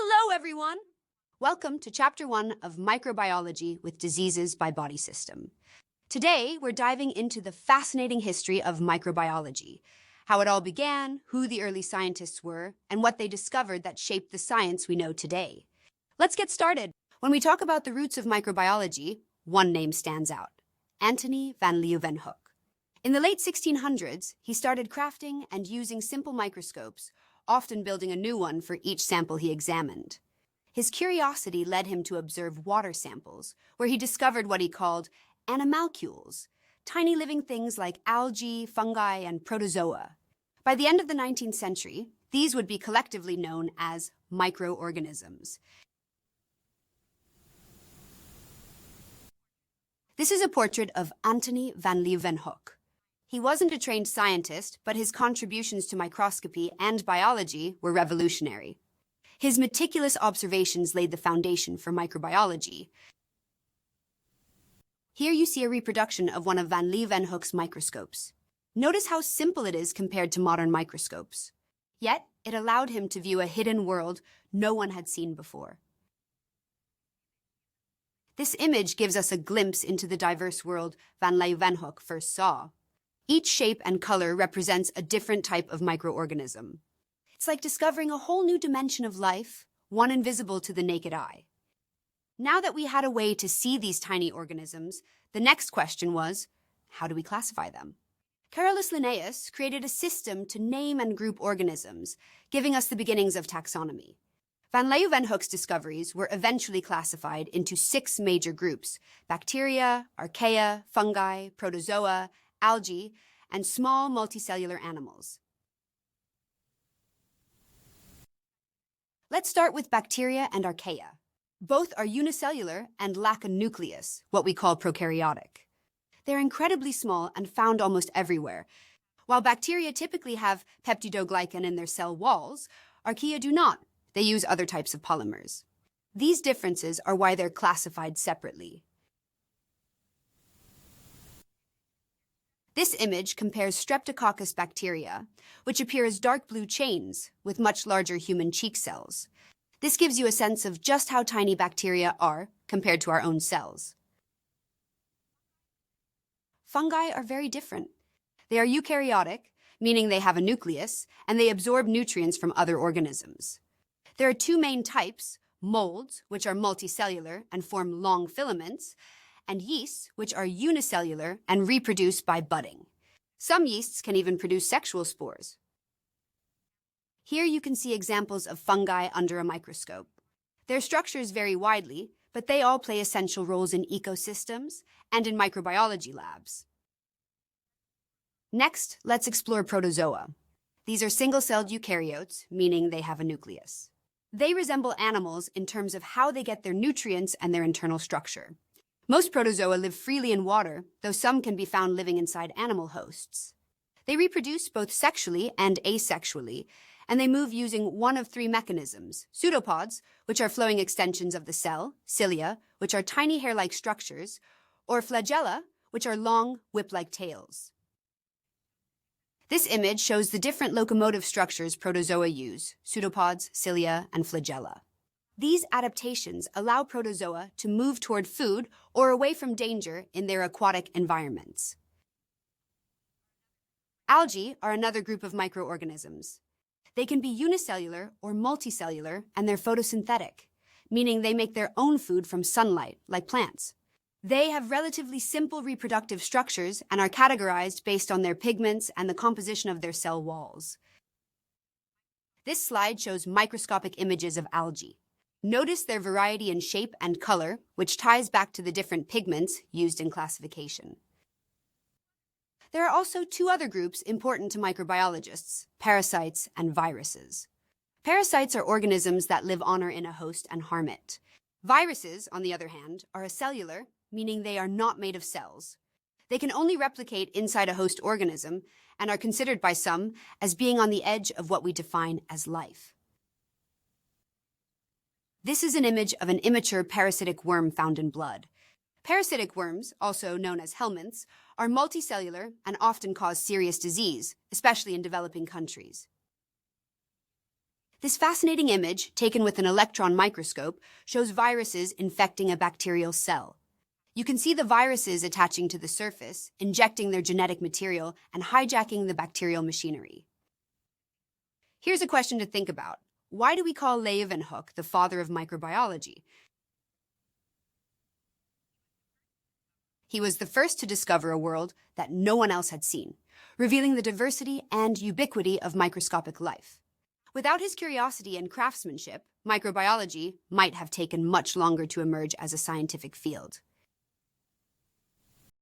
Hello, everyone! Welcome to Chapter 1 of Microbiology with Diseases by Body System. Today, we're diving into the fascinating history of microbiology, how it all began, who the early scientists were, and what they discovered that shaped the science we know today. Let's get started. When we talk about the roots of microbiology, one name stands out: Antony van Leeuwenhoek. In the late 1600s, he started crafting and using simple microscopes, often building a new one for each sample he examined. His curiosity led him to observe water samples, where he discovered what he called animalcules, tiny living things like algae, fungi, and protozoa. By the end of the 19th century, these would be collectively known as microorganisms. This is a portrait of Antony van Leeuwenhoek. He wasn't a trained scientist, but his contributions to microscopy and biology were revolutionary. His meticulous observations laid the foundation for microbiology. Here you see a reproduction of one of van Leeuwenhoek's microscopes. Notice how simple it is compared to modern microscopes. Yet, it allowed him to view a hidden world no one had seen before. This image gives us a glimpse into the diverse world van Leeuwenhoek first saw. Each shape and color represents a different type of microorganism. It's like discovering a whole new dimension of life, one invisible to the naked eye. Now that we had a way to see these tiny organisms, the next question was, how do we classify them? Carolus Linnaeus created a system to name and group organisms, giving us the beginnings of taxonomy. Van Leeuwenhoek's discoveries were eventually classified into 6 major groups: bacteria, archaea, fungi, protozoa, algae, and small multicellular animals. Let's start with bacteria and archaea. Both are unicellular and lack a nucleus, what we call prokaryotic. They're incredibly small and found almost everywhere. While bacteria typically have peptidoglycan in their cell walls, archaea do not. They use other types of polymers. These differences are why they're classified separately. This image compares Streptococcus bacteria, which appear as dark blue chains with much larger human cheek cells. This gives you a sense of just how tiny bacteria are compared to our own cells. Fungi are very different. They are eukaryotic, meaning they have a nucleus, and they absorb nutrients from other organisms. There are 2 main types: molds, which are multicellular and form long filaments, and yeasts, which are unicellular and reproduce by budding. Some yeasts can even produce sexual spores. Here you can see examples of fungi under a microscope. Their structures vary widely, but they all play essential roles in ecosystems and in microbiology labs. Next, let's explore protozoa. These are single-celled eukaryotes, meaning they have a nucleus. They resemble animals in terms of how they get their nutrients and their internal structure. Most protozoa live freely in water, though some can be found living inside animal hosts. They reproduce both sexually and asexually, and they move using one of 3 mechanisms: pseudopods, which are flowing extensions of the cell, cilia, which are tiny hair-like structures, or flagella, which are long, whip-like tails. This image shows the different locomotive structures protozoa use: pseudopods, cilia, and flagella. These adaptations allow protozoa to move toward food or away from danger in their aquatic environments. Algae are another group of microorganisms. They can be unicellular or multicellular, and they're photosynthetic, meaning they make their own food from sunlight, like plants. They have relatively simple reproductive structures and are categorized based on their pigments and the composition of their cell walls. This slide shows microscopic images of algae. Notice their variety in shape and color, which ties back to the different pigments used in classification. There are also 2 other groups important to microbiologists: parasites and viruses. Parasites are organisms that live on or in a host and harm it. Viruses, on the other hand, are acellular, meaning they are not made of cells. They can only replicate inside a host organism and are considered by some as being on the edge of what we define as life. This is an image of an immature parasitic worm found in blood. Parasitic worms, also known as helminths, are multicellular and often cause serious disease, especially in developing countries. This fascinating image, taken with an electron microscope, shows viruses infecting a bacterial cell. You can see the viruses attaching to the surface, injecting their genetic material, and hijacking the bacterial machinery. Here's a question to think about. Why do we call Leeuwenhoek the father of microbiology? He was the first to discover a world that no one else had seen, revealing the diversity and ubiquity of microscopic life. Without his curiosity and craftsmanship, microbiology might have taken much longer to emerge as a scientific field.